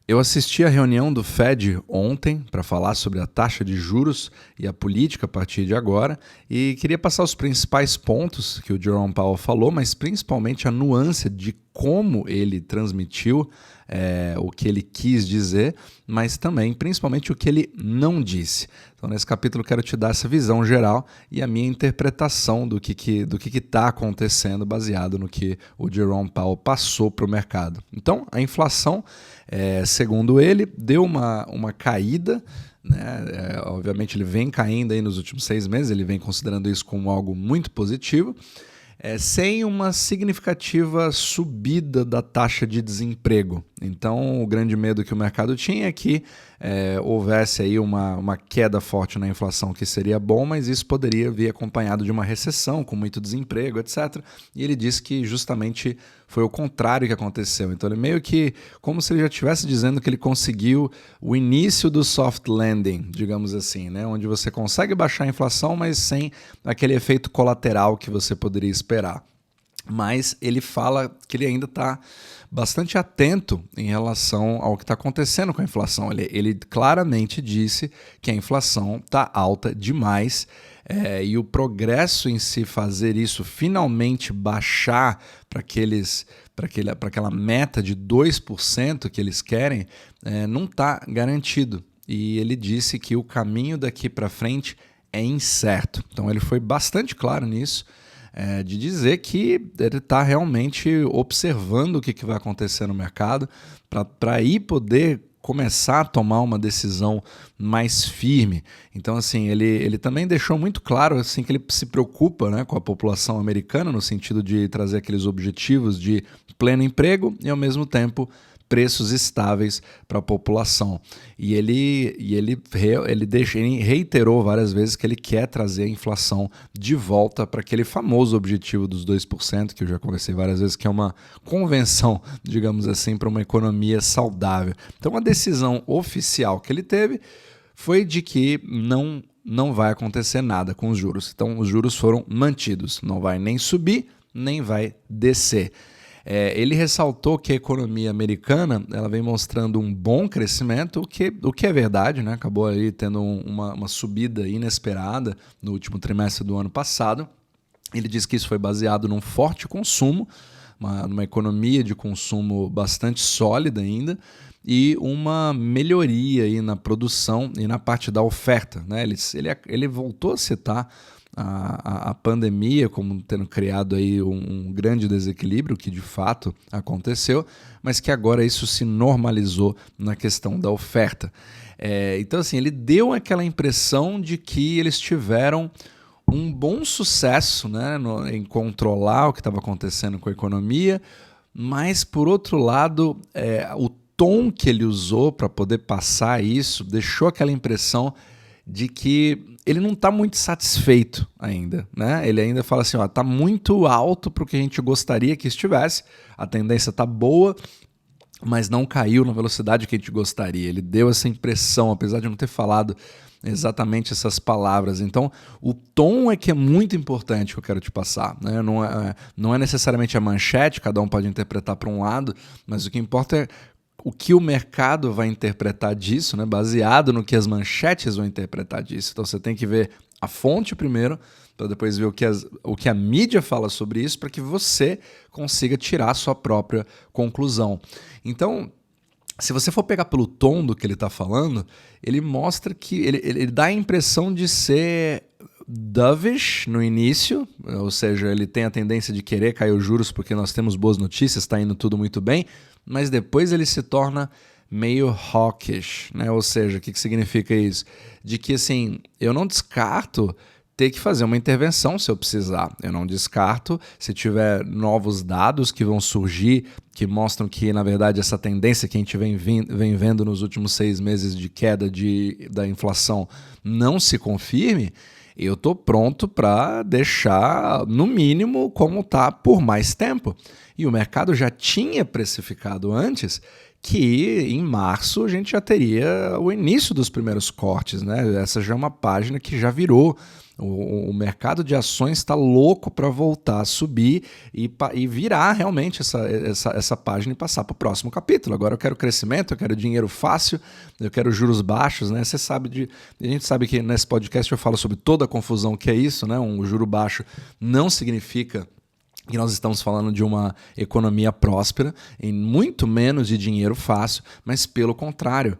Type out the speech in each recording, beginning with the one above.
Eu assisti a reunião do Fed ontem para falar sobre a taxa de juros e a política a partir de agora e queria passar os principais pontos que o Jerome Powell falou, mas principalmente a nuance de como ele transmitiu o que ele quis dizer, mas também principalmente o que ele não disse. Então nesse capítulo eu quero te dar essa visão geral e a minha interpretação do que está acontecendo baseado no que o Jerome Powell passou para o mercado. Então a inflação, segundo ele, deu uma caída, né? Obviamente ele vem caindo aí nos últimos 6 meses, ele vem considerando isso como algo muito positivo, sem uma significativa subida da taxa de desemprego. Então o grande medo que o mercado tinha é que houvesse aí uma queda forte na inflação, que seria bom, mas isso poderia vir acompanhado de uma recessão, com muito desemprego, etc. E ele disse que justamente foi o contrário que aconteceu. Então ele meio que, como se ele já estivesse dizendo que ele conseguiu o início do soft landing, digamos assim, né? Onde você consegue baixar a inflação, mas sem aquele efeito colateral que você poderia esperar. Mas ele fala que ele ainda está bastante atento em relação ao que está acontecendo com a inflação. Ele claramente disse que a inflação está alta demais, e o progresso em se fazer isso finalmente baixar para aquela meta de 2% que eles querem, não está garantido. E ele disse que o caminho daqui para frente é incerto. Então ele foi bastante claro nisso, de dizer que ele está realmente observando o que vai acontecer no mercado para aí poder começar a tomar uma decisão mais firme. Então, assim, ele também deixou muito claro assim, que ele se preocupa, né, com a população americana, no sentido de trazer aqueles objetivos de pleno emprego e, ao mesmo tempo, preços estáveis para a população. E ele reiterou várias vezes que ele quer trazer a inflação de volta para aquele famoso objetivo dos 2%, que eu já conversei várias vezes, que é uma convenção, digamos assim, para uma economia saudável. Então a decisão oficial que ele teve foi de que não vai acontecer nada com os juros. Então os juros foram mantidos, não vai nem subir, nem vai descer. Ele ressaltou que a economia americana ela vem mostrando um bom crescimento, o que é verdade, né? Acabou aí tendo uma subida inesperada no último trimestre do ano passado. Ele diz que isso foi baseado num forte consumo, numa economia de consumo bastante sólida ainda, e uma melhoria aí na produção e na parte da oferta, né? Ele voltou a citar a pandemia como tendo criado aí um grande desequilíbrio, que de fato aconteceu, mas que agora isso se normalizou na questão da oferta. Então, assim, ele deu aquela impressão de que eles tiveram um bom sucesso, né, em controlar o que estava acontecendo com a economia, mas, por outro lado, o tom que ele usou para poder passar isso deixou aquela impressão de que ele não está muito satisfeito ainda, né? Ele ainda fala assim, está muito alto para o que a gente gostaria que estivesse, a tendência está boa, mas não caiu na velocidade que a gente gostaria. Ele deu essa impressão, apesar de não ter falado exatamente essas palavras. Então, o tom é que é muito importante que eu quero te passar, né? Não é necessariamente a manchete, cada um pode interpretar para um lado, mas o que importa é o que o mercado vai interpretar disso, né? Baseado no que as manchetes vão interpretar disso. Então você tem que ver a fonte primeiro, para depois ver o que a mídia fala sobre isso, para que você consiga tirar a sua própria conclusão. Então, se você for pegar pelo tom do que ele está falando, ele mostra que ele dá a impressão de ser dovish no início, ou seja, ele tem a tendência de querer cair os juros porque nós temos boas notícias, está indo tudo muito bem, mas depois ele se torna meio hawkish, né? Ou seja, o que significa isso? De que, assim, eu não descarto ter que fazer uma intervenção se eu precisar. Eu não descarto se tiver novos dados que vão surgir, que mostram que, na verdade, essa tendência que a gente vem vendo nos últimos 6 meses de queda da inflação não se confirme, eu estou pronto para deixar, no mínimo, como está por mais tempo. E o mercado já tinha precificado antes que em março a gente já teria o início dos primeiros cortes, né? Essa já é uma página que já virou. O mercado de ações está louco para voltar a subir e virar realmente essa página e passar para o próximo capítulo. Agora eu quero crescimento, eu quero dinheiro fácil, eu quero juros baixos, né? A gente sabe que nesse podcast eu falo sobre toda a confusão que é isso, né? Um juro baixo não significa que nós estamos falando de uma economia próspera, em muito menos de dinheiro fácil, mas pelo contrário,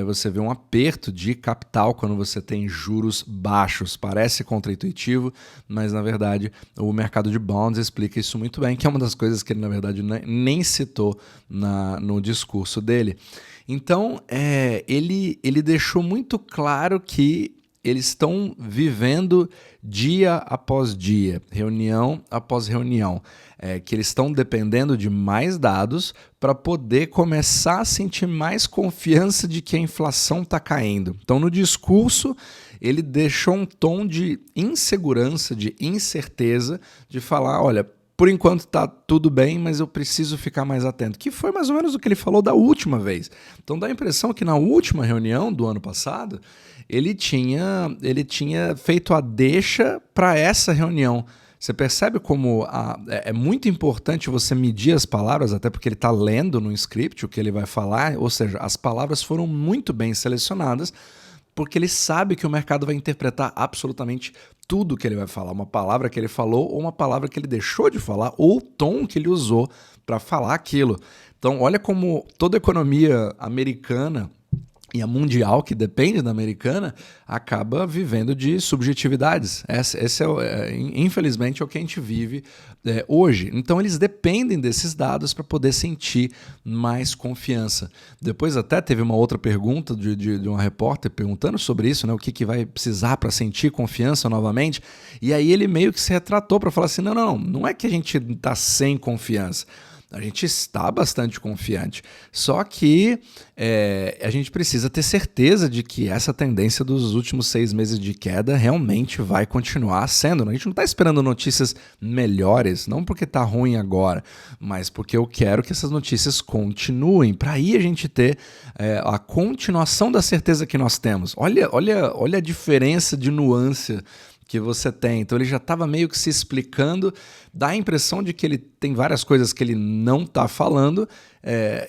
você vê um aperto de capital quando você tem juros baixos. Parece contraintuitivo, mas na verdade o mercado de bonds explica isso muito bem, que é uma das coisas que ele na verdade nem citou no discurso dele. Então, ele deixou muito claro que eles estão vivendo dia após dia, reunião após reunião, que eles estão dependendo de mais dados para poder começar a sentir mais confiança de que a inflação está caindo. Então, no discurso, ele deixou um tom de insegurança, de incerteza, de falar, olha, por enquanto está tudo bem, mas eu preciso ficar mais atento. Que foi mais ou menos o que ele falou da última vez. Então dá a impressão que na última reunião do ano passado, ele tinha feito a deixa para essa reunião. Você percebe como é muito importante você medir as palavras, até porque ele está lendo no script o que ele vai falar, ou seja, as palavras foram muito bem selecionadas, porque ele sabe que o mercado vai interpretar absolutamente tudo que ele vai falar, uma palavra que ele falou ou uma palavra que ele deixou de falar ou o tom que ele usou para falar aquilo. Então, olha como toda a economia americana e a mundial, que depende da americana, acaba vivendo de subjetividades. Esse infelizmente, é o que a gente vive hoje. Então, eles dependem desses dados para poder sentir mais confiança. Depois até teve uma outra pergunta de uma repórter perguntando sobre isso, né, o que vai precisar para sentir confiança novamente. E aí ele meio que se retratou para falar assim, não é que a gente está sem confiança. A gente está bastante confiante, só que a gente precisa ter certeza de que essa tendência dos últimos 6 meses de queda realmente vai continuar sendo. A gente não está esperando notícias melhores, não porque está ruim agora, mas porque eu quero que essas notícias continuem, para aí a gente ter a continuação da certeza que nós temos. Olha a diferença de nuance que você tem. Então ele já estava meio que se explicando, dá a impressão de que ele tem várias coisas que ele não está falando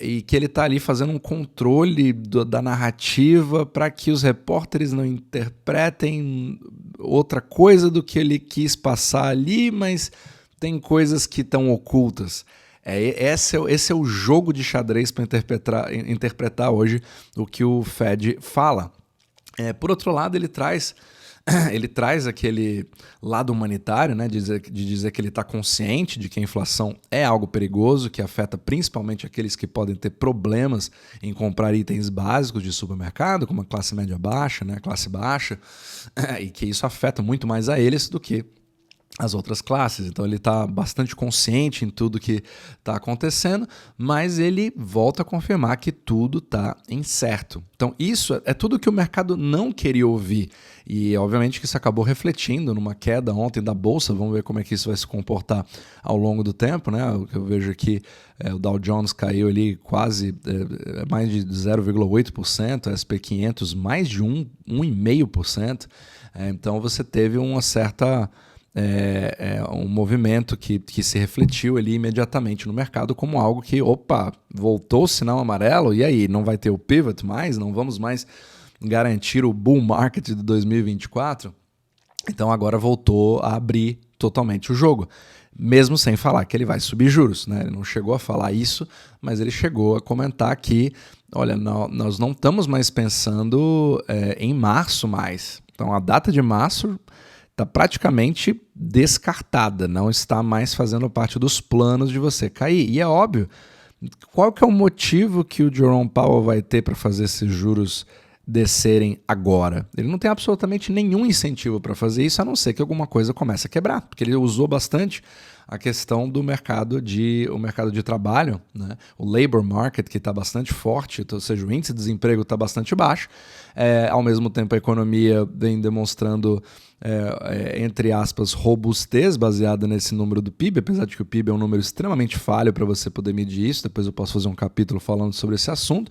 e que ele está ali fazendo um controle da narrativa para que os repórteres não interpretem outra coisa do que ele quis passar ali, mas tem coisas que estão ocultas. Esse é o jogo de xadrez para interpretar hoje o que o Fed fala. Por outro lado, ele traz aquele lado humanitário, né, de dizer que ele está consciente de que a inflação é algo perigoso, que afeta principalmente aqueles que podem ter problemas em comprar itens básicos de supermercado, como a classe média baixa, né, a classe baixa, e que isso afeta muito mais a eles do que as outras classes. Então ele está bastante consciente em tudo que está acontecendo, mas ele volta a confirmar que tudo está incerto. Então isso é tudo que o mercado não queria ouvir e obviamente que isso acabou refletindo numa queda ontem da bolsa. Vamos ver como é que isso vai se comportar ao longo do tempo, né? O que eu vejo aqui, o Dow Jones caiu ali quase mais de 0,8%, o S&P 500 mais de 1,5%. Então você teve uma certa um movimento que se refletiu ali imediatamente no mercado como algo que, voltou o sinal amarelo, e aí, não vai ter o pivot mais? Não vamos mais garantir o bull market de 2024? Então agora voltou a abrir totalmente o jogo, mesmo sem falar que ele vai subir juros, né? Ele não chegou a falar isso, mas ele chegou a comentar que, olha, nós não estamos mais pensando em março mais. Então a data de março está praticamente descartada, não está mais fazendo parte dos planos de você cair. E é óbvio, qual que é o motivo que o Jerome Powell vai ter para fazer esses juros descerem agora? Ele não tem absolutamente nenhum incentivo para fazer isso, a não ser que alguma coisa comece a quebrar, porque ele usou bastante a questão do mercado de trabalho, né? O labor market, que está bastante forte, ou seja, o índice de desemprego está bastante baixo. Ao mesmo tempo, a economia vem demonstrando, entre aspas, robustez baseada nesse número do PIB, apesar de que o PIB é um número extremamente falho para você poder medir isso. Depois eu posso fazer um capítulo falando sobre esse assunto.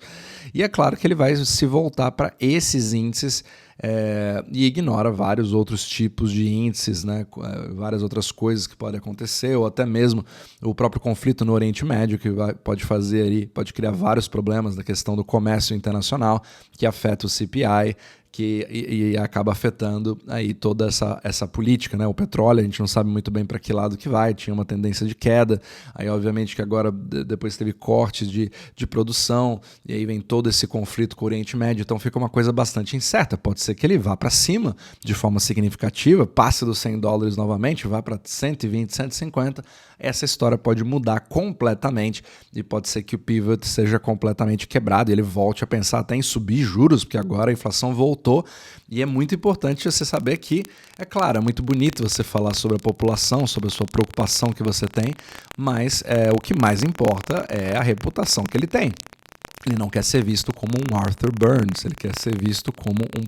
E é claro que ele vai se voltar para esses índices e ignora vários outros tipos de índices, né? Várias outras coisas que podem acontecer, ou até mesmo o próprio conflito no Oriente Médio, que pode criar vários problemas na questão do comércio internacional, que afeta o CPI, e acaba afetando aí toda essa política, né? O petróleo, a gente não sabe muito bem para que lado que vai, tinha uma tendência de queda, aí obviamente que agora depois teve cortes de produção, e aí vem todo esse conflito com o Oriente Médio, então fica uma coisa bastante incerta. Pode ser que ele vá para cima de forma significativa, passe dos $100 novamente, vá para 120, 150, essa história pode mudar completamente e pode ser que o pivot seja completamente quebrado e ele volte a pensar até em subir juros, porque agora a inflação voltou. E é muito importante você saber que, é claro, é muito bonito você falar sobre a população, sobre a sua preocupação que você tem, mas o que mais importa é a reputação que ele tem. Ele não quer ser visto como um Arthur Burns, ele quer ser visto como um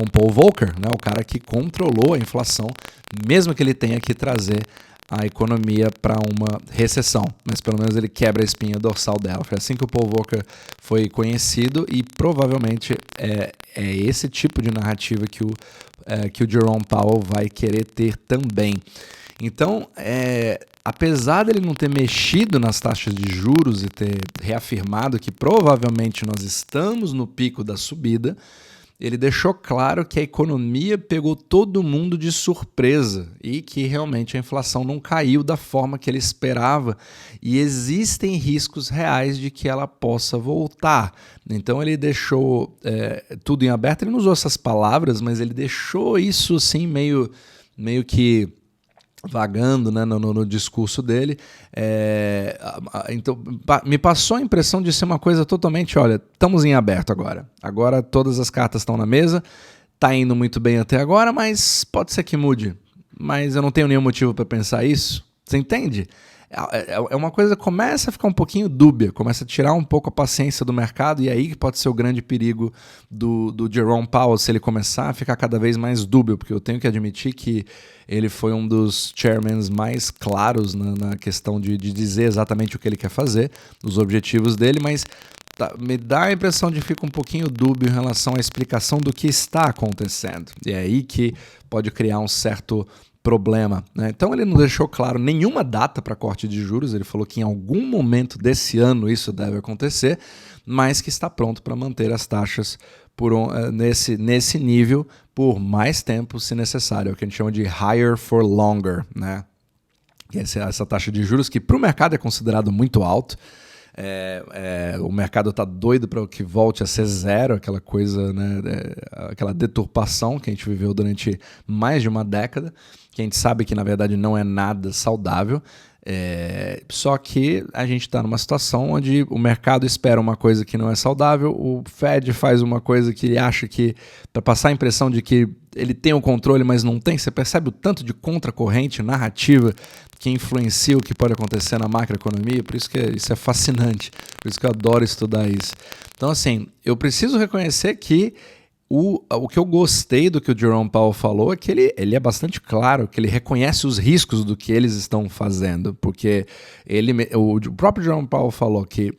Paul Volcker, né? O cara que controlou a inflação, mesmo que ele tenha que trazer a economia para uma recessão, mas pelo menos ele quebra a espinha dorsal dela. Foi assim que o Paul Volcker foi conhecido e provavelmente é esse tipo de narrativa que o Jerome Powell vai querer ter também. Então, apesar dele não ter mexido nas taxas de juros e ter reafirmado que provavelmente nós estamos no pico da subida, ele deixou claro que a economia pegou todo mundo de surpresa e que realmente a inflação não caiu da forma que ele esperava e existem riscos reais de que ela possa voltar. Então ele deixou tudo em aberto, ele não usou essas palavras, mas ele deixou isso assim meio que vagando, né, no discurso dele. Então, me passou a impressão de ser uma coisa totalmente, olha, estamos em aberto agora. Agora todas as cartas estão na mesa, está indo muito bem até agora, mas pode ser que mude. Mas eu não tenho nenhum motivo para pensar isso. Você entende? É uma coisa que começa a ficar um pouquinho dúbia, começa a tirar um pouco a paciência do mercado, e aí que pode ser o grande perigo do Jerome Powell, se ele começar a ficar cada vez mais dúbio, porque eu tenho que admitir que ele foi um dos chairmans mais claros na questão de dizer exatamente o que ele quer fazer, os objetivos dele, mas me dá a impressão de ficar um pouquinho dúbio em relação à explicação do que está acontecendo. E é aí que pode criar um certo problema, né? Então ele não deixou claro nenhuma data para corte de juros, ele falou que em algum momento desse ano isso deve acontecer, mas que está pronto para manter as taxas nesse nível por mais tempo, se necessário, é o que a gente chama de higher for longer, né? Que é essa taxa de juros que para o mercado é considerado muito alto. O mercado está doido para que volte a ser zero, aquela coisa, né, aquela deturpação que a gente viveu durante mais de uma década, que a gente sabe que na verdade não é nada saudável. Só que a gente está numa situação onde o mercado espera uma coisa que não é saudável, o Fed faz uma coisa que ele acha que, para passar a impressão de que ele tem o controle, mas não tem. Você percebe o tanto de contracorrente narrativa que influencia o que pode acontecer na macroeconomia? Por isso que isso é fascinante, por isso que eu adoro estudar isso. Então, assim, eu preciso reconhecer que o que eu gostei do que o Jerome Powell falou é que ele é bastante claro, que ele reconhece os riscos do que eles estão fazendo, porque o próprio Jerome Powell falou que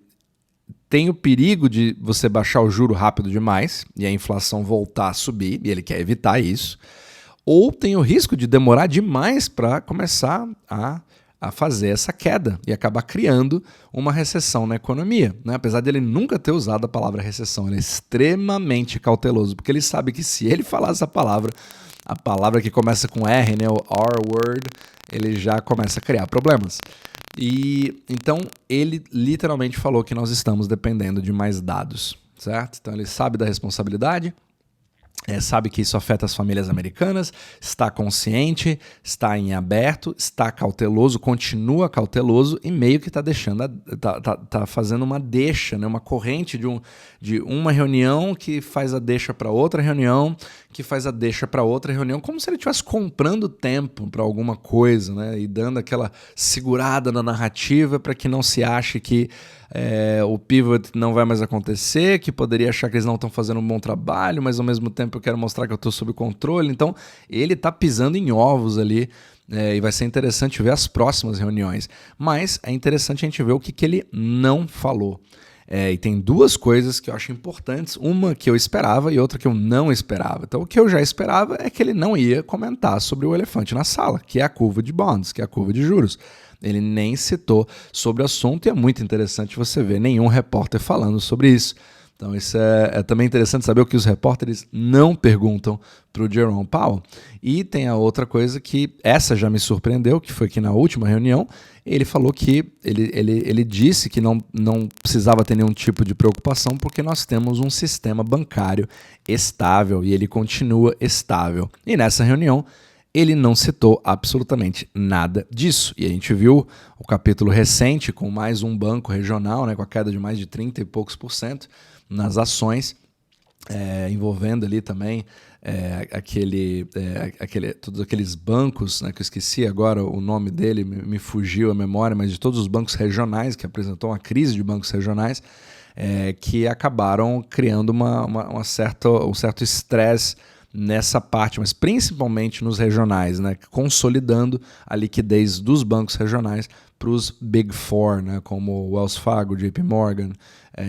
tem o perigo de você baixar o juro rápido demais e a inflação voltar a subir, e ele quer evitar isso, ou tem o risco de demorar demais para começar a fazer essa queda e acabar criando uma recessão na economia, né? Apesar dele nunca ter usado a palavra recessão, ele é extremamente cauteloso, porque ele sabe que se ele falar essa palavra, a palavra que começa com R, né, o R-word, ele já começa a criar problemas. E então ele literalmente falou que nós estamos dependendo de mais dados, certo? Então ele sabe da responsabilidade, sabe que isso afeta as famílias americanas, está consciente, está em aberto, está cauteloso, continua cauteloso e meio que está deixando, tá fazendo uma deixa, né? Uma corrente de uma reunião que faz a deixa para outra reunião, que faz a deixa para outra reunião, como se ele estivesse comprando tempo para alguma coisa, né? E dando aquela segurada na narrativa para que não se ache que o pivot não vai mais acontecer, que poderia achar que eles não estão fazendo um bom trabalho, mas ao mesmo tempo eu quero mostrar que eu estou sob controle. Então ele está pisando em ovos ali. E vai ser interessante ver as próximas reuniões. Mas é interessante a gente ver o que ele não falou. E tem duas coisas que eu acho importantes, uma que eu esperava e outra que eu não esperava. Então o que eu já esperava é que ele não ia comentar sobre o elefante na sala, que é a curva de bonds, que é a curva de juros. Ele nem citou sobre o assunto e é muito interessante você ver nenhum repórter falando sobre isso. Então isso é também interessante saber o que os repórteres não perguntam para o Jerome Powell. E tem a outra coisa que essa já me surpreendeu, que foi que na última reunião ele falou que ele disse que não precisava ter nenhum tipo de preocupação porque nós temos um sistema bancário estável e ele continua estável. E nessa reunião ele não citou absolutamente nada disso. E a gente viu o capítulo recente com mais um banco regional, né, com a queda de mais de 30 e poucos % nas ações, envolvendo ali também todos aqueles bancos, né, que eu esqueci agora o nome dele, me fugiu a memória, mas de todos os bancos regionais, que apresentou uma crise de bancos regionais, que acabaram criando um certo estresse nessa parte, mas principalmente nos regionais, né, consolidando a liquidez dos bancos regionais para os Big Four, né, como Wells Fargo, JP Morgan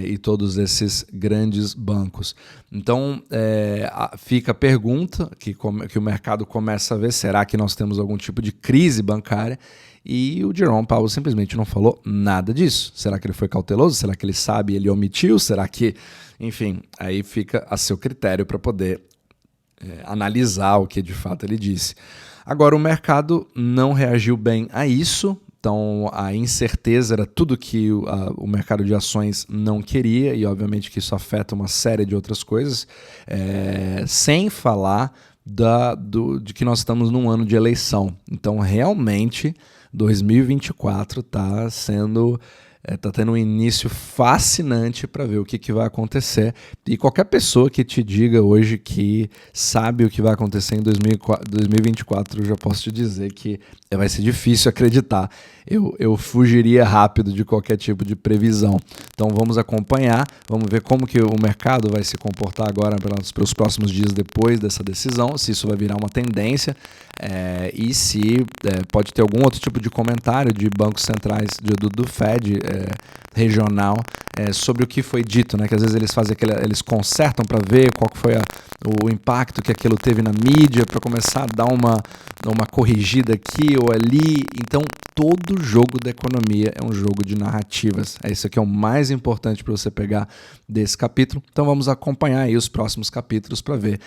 e todos esses grandes bancos. Então, fica a pergunta que o mercado começa a ver, será que nós temos algum tipo de crise bancária? E o Jerome Powell simplesmente não falou nada disso. Será que ele foi cauteloso? Será que ele sabe e ele omitiu? Será que... Enfim, aí fica a seu critério para poder analisar o que de fato ele disse. Agora, o mercado não reagiu bem a isso, então a incerteza era tudo que o mercado de ações não queria, e obviamente que isso afeta uma série de outras coisas, sem falar de que nós estamos num ano de eleição. Então, realmente, 2024 está sendo... Está tendo um início fascinante para ver o que vai acontecer. E qualquer pessoa que te diga hoje que sabe o que vai acontecer em 2024, eu já posso te dizer que vai ser difícil acreditar. Eu fugiria rápido de qualquer tipo de previsão. Então vamos acompanhar, vamos ver como que o mercado vai se comportar agora para os próximos dias depois dessa decisão, se isso vai virar uma tendência e se pode ter algum outro tipo de comentário de bancos centrais do Fed regional sobre o que foi dito, né? Que às vezes eles consertam para ver qual que foi o impacto que aquilo teve na mídia, para começar a dar uma corrigida aqui ou ali. Então, todo jogo da economia é um jogo de narrativas. Isso aqui é o mais importante para você pegar desse capítulo. Então, vamos acompanhar aí os próximos capítulos para ver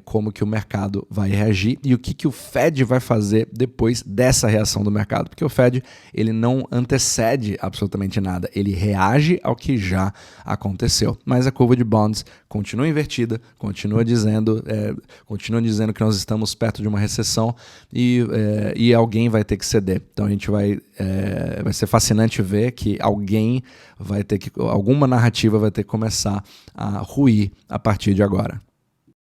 como que o mercado vai reagir e o que o Fed vai fazer depois dessa reação do mercado. Porque o Fed, ele não antecede absolutamente nada. Ele reage ao que já aconteceu. Mas a curva de bonds continua invertida, continua dizendo que nós estamos perto de uma recessão e alguém vai ter que ceder. Então a gente vai ser fascinante ver que alguma narrativa vai ter que começar a ruir a partir de agora.